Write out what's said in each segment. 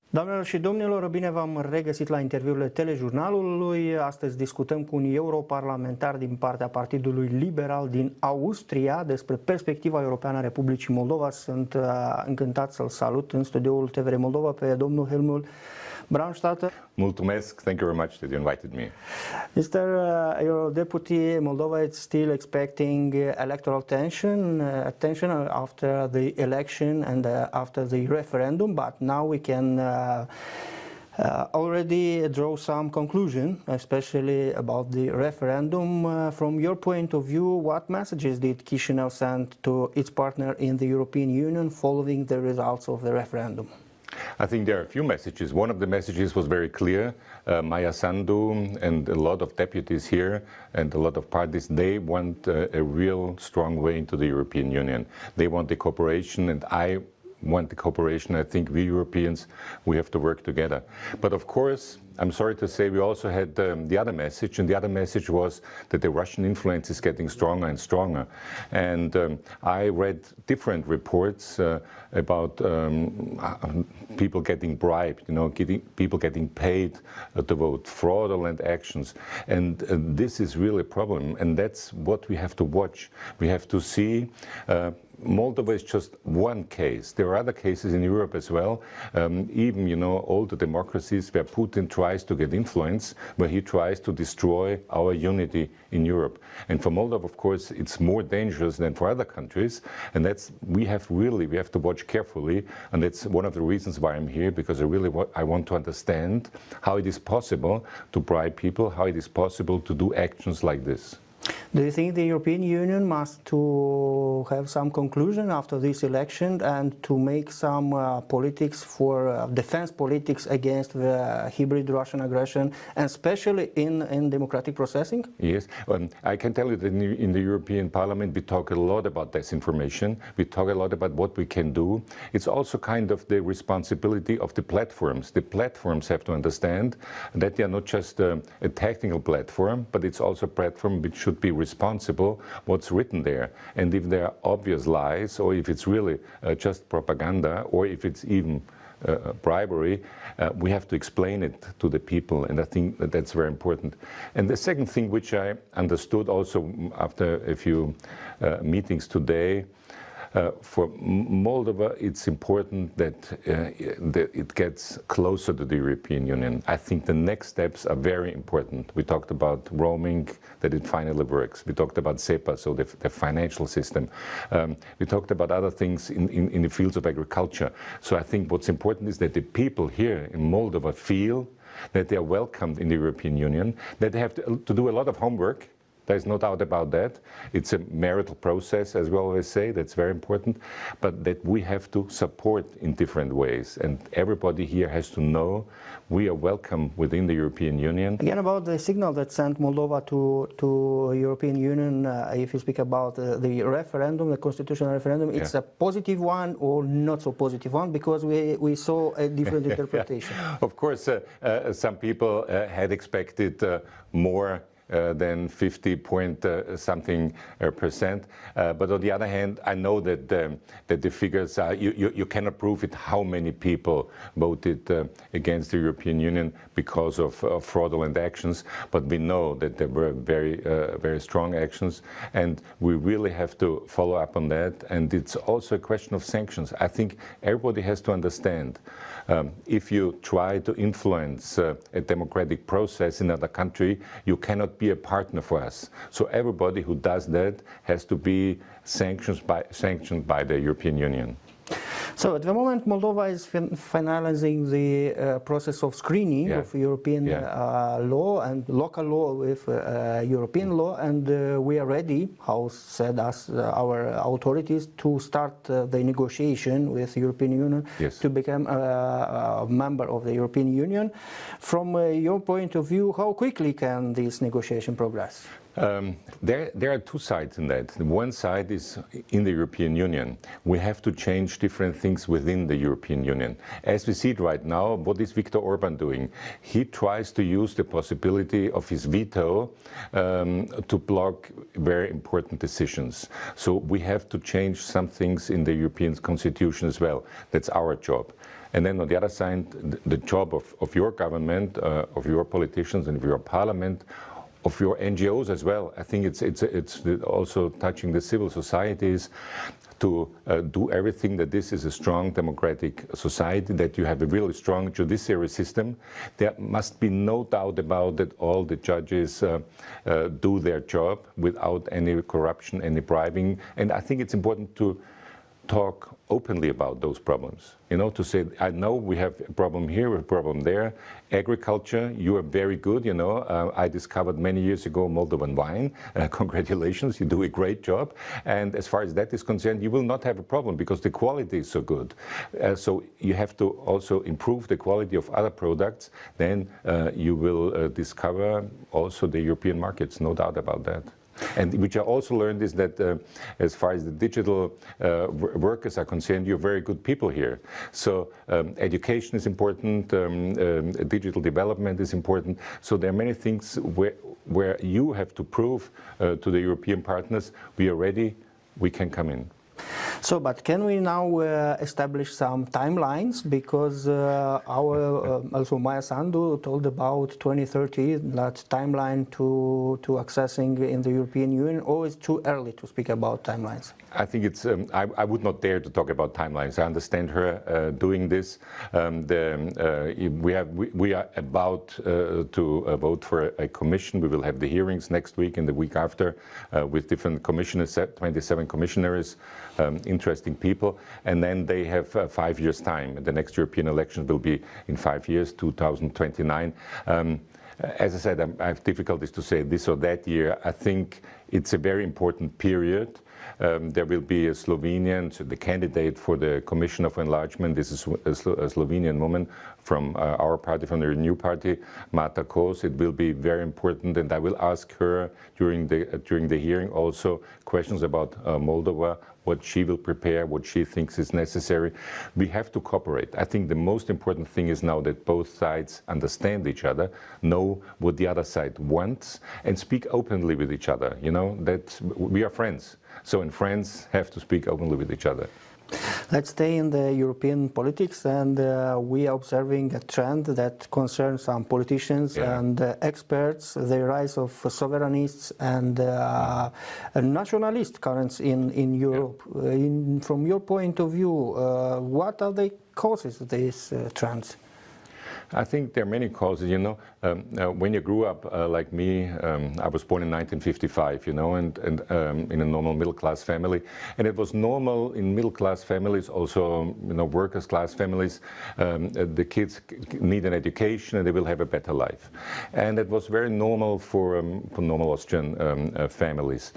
Doamnelor și domnilor, bine v-am regăsit la interviurile Telejurnalului. Astăzi discutăm cu un europarlamentar din partea Partidului Liberal din Austria despre perspectiva europeană a Republicii Moldova. Sunt încântat să-l salut în studioul TVR Moldova pe domnul Helmut Brandstatter. Mulțumesc. Thank you very much that you invited me. Mr. Eurodeputee, Moldova is still expecting electoral tension after the election and after the referendum, but now we can already draw some conclusion, especially about the referendum. From your point of view, what messages did Chișinău send to its partner in the European Union following the results of the referendum? I think there are a few messages. One of the messages was very clear. Maia Sandu and a lot of deputies here and a lot of parties, they want a real strong way into the European Union. They want the cooperation, and I want the cooperation. I think we Europeans, we have to work together. But of course, I'm sorry to say, we also had the other message, and the other message was that the Russian influence is getting stronger and stronger. And I read different reports about people getting bribed, people getting paid to vote, fraudulent actions. And this is really a problem, and that's what we have to watch. We have to see Moldova is just one case. There are other cases in Europe as well. Even, all the democracies where Putin tries to get influence, where he tries to destroy our unity in Europe. And for Moldova, of course, it's more dangerous than for other countries. And we have to watch carefully. And that's one of the reasons why I'm here, because I want to understand how it is possible to bribe people, how it is possible to do actions like this. Do you think the European Union must to have some conclusion after this election and to make some politics for defense politics against the hybrid Russian aggression, and especially in democratic processing? Yes, I can tell you that in the European Parliament we talk a lot about disinformation. We talk a lot about what we can do. It's also kind of the responsibility of the platforms. The platforms have to understand that they are not just a technical platform, but it's also a platform which should be responsible what's written there. And if there are obvious lies, or if it's really just propaganda, or if it's even bribery, we have to explain it to the people, and I think that's very important. And the second thing which I understood also after a few meetings today, for Moldova, it's important that it gets closer to the European Union. I think the next steps are very important. We talked about roaming, that it finally works. We talked about SEPA, so the financial system. We talked about other things in the fields of agriculture. So I think what's important is that the people here in Moldova feel that they are welcomed in the European Union, that they have to do a lot of homework. There's no doubt about that. It's a marital process, as we always say. That's very important. But that we have to support in different ways. And everybody here has to know we are welcome within the European Union. Again, about the signal that sent Moldova to European Union, if you speak about the referendum, the constitutional referendum, it's a positive one or not so positive one, because we saw a different interpretation. Of course, some people had expected more than 50 point something percent. But on the other hand, I know that the figures are, you cannot prove it how many people voted against the European Union because of fraudulent actions, but we know that there were very strong actions, and we really have to follow up on that. And it's also a question of sanctions. I think everybody has to understand, if you try to influence a democratic process in another country, you cannot be a partner for us. So everybody who does that has to be sanctioned by the European Union. So at the moment, Moldova is finalizing the process of screening of European law and local law with European law, and we are ready, how said us our authorities, to start the negotiation with the European Union to become a member of the European Union. From your point of view, how quickly can this negotiation progress? There are two sides in that. One side is in the European Union. We have to change different things within the European Union. As we see it right now, what is Viktor Orban doing? He tries to use the possibility of his veto to block very important decisions. So we have to change some things in the European Constitution as well. That's our job. And then on the other side, the job of your government, of your politicians and of your parliament, of your NGOs as well. I think it's also touching the civil societies to do everything that this is a strong democratic society, that you have a really strong judiciary system. There must be no doubt about that all the judges do their job without any corruption, any bribing. And I think it's important to talk openly about those problems. You know, to say, I know we have a problem here, a problem there. Agriculture, you are very good, you know. I discovered many years ago Moldovan wine. Congratulations, you do a great job. And as far as that is concerned, you will not have a problem because the quality is so good. So you have to also improve the quality of other products. Then you will discover also the European markets, no doubt about that. And which I also learned is that as far as the digital workers are concerned, you're very good people here. So education is important, digital development is important. So there are many things where you have to prove to the European partners, we are ready, we can come in. So, but can we now establish some timelines? Because also Maia Sandu told about 2030, that timeline to accessing in the European Union, or it's too early to speak about timelines? I think it's, I would not dare to talk about timelines. I understand her doing this. We are about to vote for a commission. We will have the hearings next week and the week after with different commissioners, 27 commissioners, interesting people. And then they have 5 years' time. The next European elections will be in 5 years, 2029. As I said, I have difficulties to say this or that year. I think it's a very important period. There will be a Slovenian, so the candidate for the Commission of Enlargement. This is a Slovenian woman from our party, from the Renew Party, Marta Kos. It will be very important, and I will ask her during the hearing also questions about Moldova, what she will prepare, what she thinks is necessary. We have to cooperate. I think the most important thing is now that both sides understand each other, know what the other side wants, and speak openly with each other. You know, that we are friends. So, and friends have to speak openly with each other. Let's stay in the European politics, and we are observing a trend that concerns some politicians and experts, the rise of sovereignists and nationalist currents in Europe. From your point of view, what are the causes of these trends? I think there are many causes, you know. When you grew up like me, I was born in 1955, you know, and in a normal middle-class family. And it was normal in middle-class families, also, you know, workers' class families, the kids need an education and they will have a better life. And it was very normal for normal Austrian families.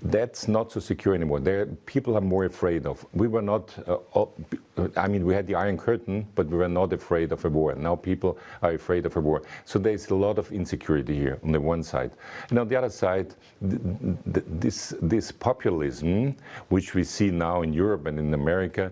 That's not so secure anymore. People are more afraid of. We were not, I mean, we had the Iron Curtain, but we were not afraid of a war. Now people are afraid of a war. So there's a lot of insecurity here on the one side. And on the other side, this populism, which we see now in Europe and in America,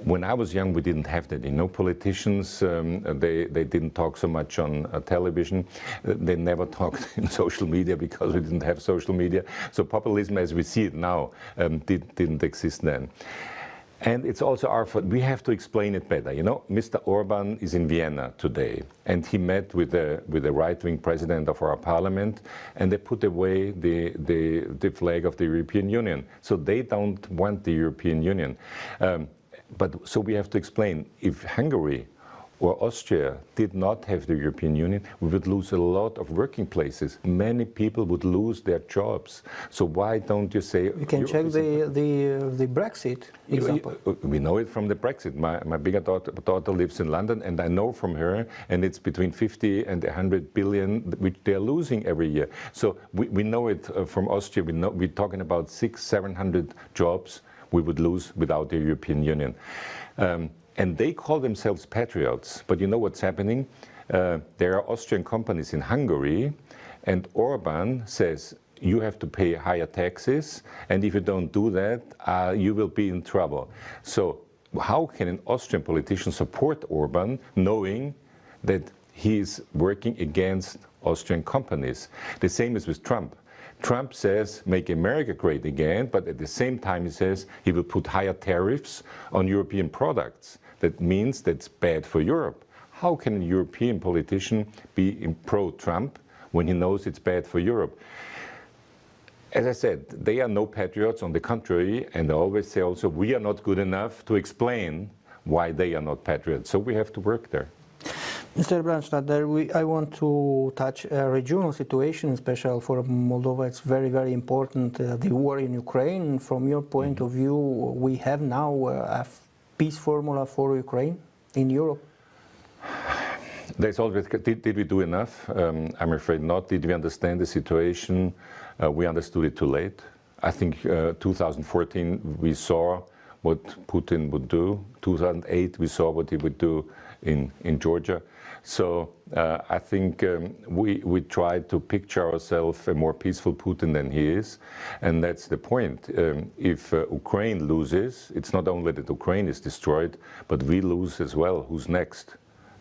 when I was young, we didn't have that. You know, politicians, they didn't talk so much on television. They never talked in social media because we didn't have social media. So populism, as we see it now, didn't exist then. And it's also our fault. We have to explain it better. You know, Mr. Orban is in Vienna today, and he met with the right-wing president of our parliament, and they put away the flag of the European Union. So they don't want the European Union. But so we have to explain, if Hungary or Austria did not have the European Union, we would lose a lot of working places. Many people would lose their jobs. So why don't you say... You can check the Brexit example. We know it from the Brexit. My bigger daughter lives in London, and I know from her, and it's between 50 and 100 billion, which they're losing every year. So we know it from Austria. We're talking about 600-700 jobs we would lose without the European Union. And they call themselves patriots, but you know what's happening? There are Austrian companies in Hungary, and Orban says, you have to pay higher taxes, and if you don't do that, you will be in trouble. So how can an Austrian politician support Orban, knowing that he is working against Austrian companies? The same is with Trump. Trump says, make America great again, but at the same time he says he will put higher tariffs on European products. that means that's bad for Europe. How can a European politician be pro-Trump when he knows it's bad for Europe? As I said, they are no patriots, on the contrary, and I always say also, we are not good enough to explain why they are not patriots. So we have to work there. Mr. Brandstatter, I want to touch a regional situation, especially for Moldova. It's very, very important, the war in Ukraine. From your point of view, we have now a peace formula for Ukraine in Europe? There's always, did we do enough? I'm afraid not. Did we understand the situation? We understood it too late. I think 2014 we saw what Putin would do. 2008 we saw what he would do in Georgia. So I think we tried to picture ourselves a more peaceful Putin than he is, and that's the point. If Ukraine loses, it's not only that Ukraine is destroyed, but we lose as well. Who's next?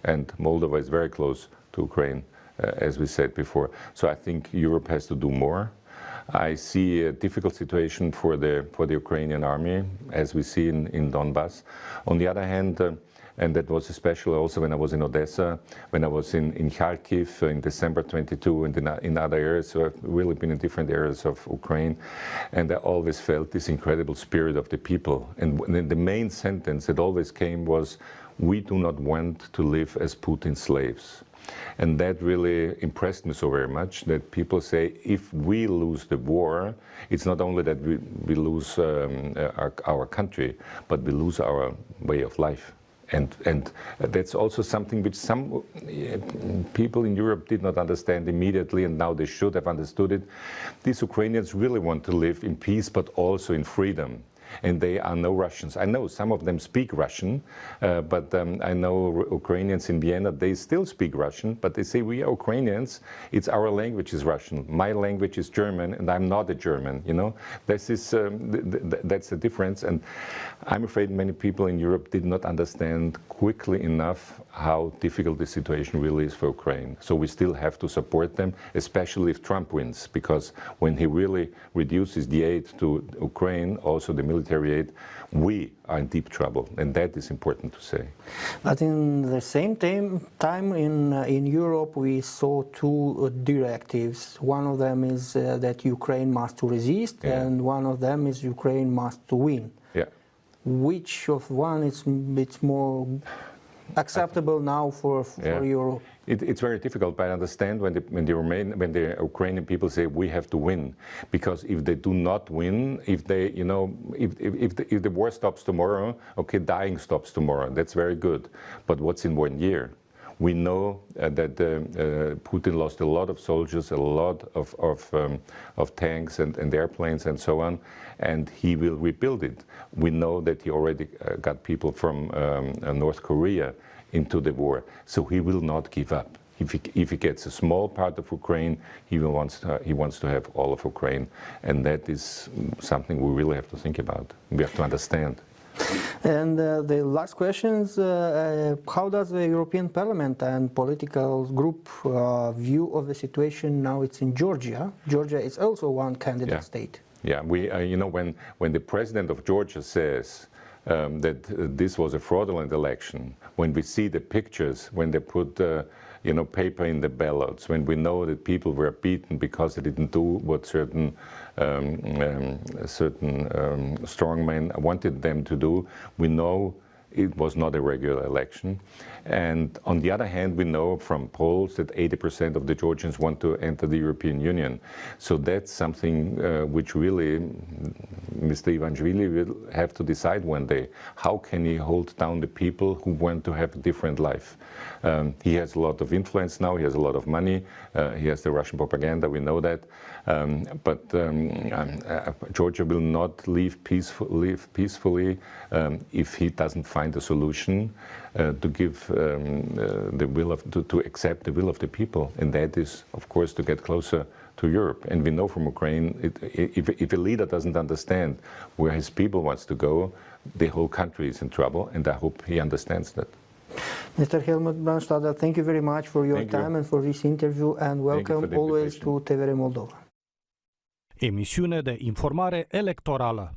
And Moldova is very close to Ukraine, as we said before. So I think Europe has to do more. I see a difficult situation for the Ukrainian army, as we see in Donbass. On the other hand, and that was especially also when I was in Odessa, when I was in Kharkiv in December 22, and in other areas. So I've really been in different areas of Ukraine, and I always felt this incredible spirit of the people. And the main sentence that always came was, we do not want to live as Putin's slaves. And that really impressed me so very much, that people say, if we lose the war, it's not only that we lose our country, but we lose our way of life. And that's also something which some people in Europe did not understand immediately, and now they should have understood it. These Ukrainians really want to live in peace, but also in freedom. And they are no Russians. I know some of them speak Russian, but I know Ukrainians in Vienna, they still speak Russian, but they say, we are Ukrainians, it's our language is Russian, my language is German, and I'm not a German, you know? This is, that's the difference, and I'm afraid many people in Europe did not understand quickly enough how difficult the situation really is for Ukraine. So we still have to support them, especially if Trump wins, because when he really reduces the aid to Ukraine, also the military aid, we are in deep trouble, and that is important to say. But in the same time in Europe we saw two directives. One of them is that Ukraine must resist, and one of them is Ukraine must win. Yeah. Which of one is more acceptable now for Europe? It's very difficult, but I understand when the Ukrainian people say we have to win, because if they do not win, if they, you know, if the war stops tomorrow, okay, dying stops tomorrow. That's very good. But what's in 1 year? We know that Putin lost a lot of soldiers, a lot of tanks and airplanes and so on, and he will rebuild it. We know that he already got people from North Korea into the war, so he will not give up. If he gets a small part of Ukraine, he wants to have all of Ukraine, and that is something we really have to think about. We have to understand. And the last question is, how does the European Parliament and political group view of the situation now it's in Georgia? Georgia is also one candidate state. Yeah, we, you know, when the president of Georgia says that this was a fraudulent election, when we see the pictures, when they put you know, paper in the ballots, when we know that people were beaten because they didn't do what certain strongmen wanted them to do, we know it was not a regular election. And on the other hand, we know from polls that 80% of the Georgians want to enter the European Union. So that's something which really Mr. Ivanishvili will have to decide one day. How can he hold down the people who want to have a different life? He has a lot of influence now, he has a lot of money, he has the Russian propaganda, we know that. But Georgia will not live peacefully if he doesn't find a solution to give the will of, to accept the will of the people, and that is, of course, to get closer to Europe. And we know from Ukraine, if a leader doesn't understand where his people wants to go, the whole country is in trouble, and I hope he understands that. Mr. Helmut Brandstatter, thank you very much for your time and for this interview, and welcome always to TVR Moldova. Emisiune de informare electorală.